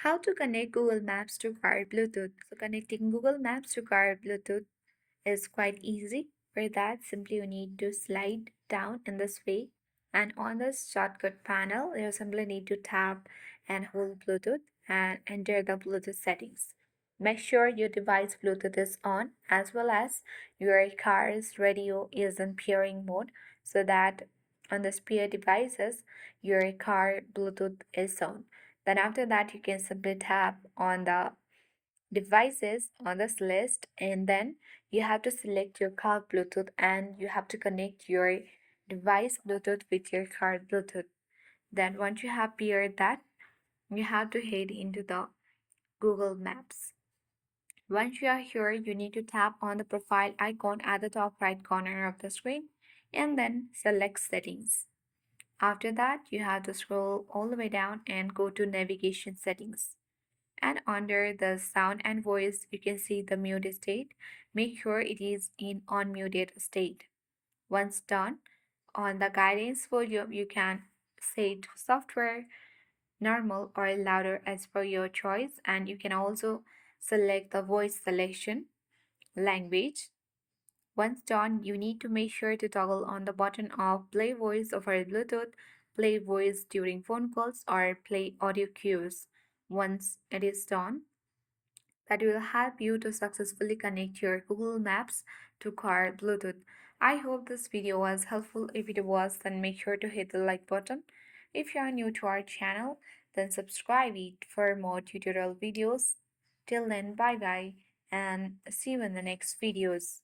How to connect Google Maps to car Bluetooth. So connecting Google Maps to car Bluetooth is quite easy. For that, simply you need to slide down in this way, and on the shortcut panel, you simply need to tap and hold Bluetooth and enter the Bluetooth settings. Make sure your device Bluetooth is on as well as your car's radio is in pairing mode so that on the spare devices your car Bluetooth is on. Then after that you can simply tap on the devices on this list, and then you have to select your car Bluetooth and you have to connect your device Bluetooth with your car Bluetooth. Then once you have paired that, you have to head into the Google Maps. Once you are here, you need to tap on the profile icon at the top right corner of the screen and then select settings. After that, you have to scroll all the way down and go to navigation settings. And under the sound and voice, you can see the mute state. Make sure it is in unmuted state. Once done, on the guidance volume, you can say to software, normal or louder as per your choice. And you can also select the voice selection, language. Once done, you need to make sure to toggle on the button of play voice over Bluetooth, play voice during phone calls, or play audio cues. Once it is done, that will help you to successfully connect your Google Maps to car Bluetooth. I hope this video was helpful. If it was, then make sure to hit the like button. If you are new to our channel, then subscribe it for more tutorial videos. Till then, bye bye and see you in the next videos.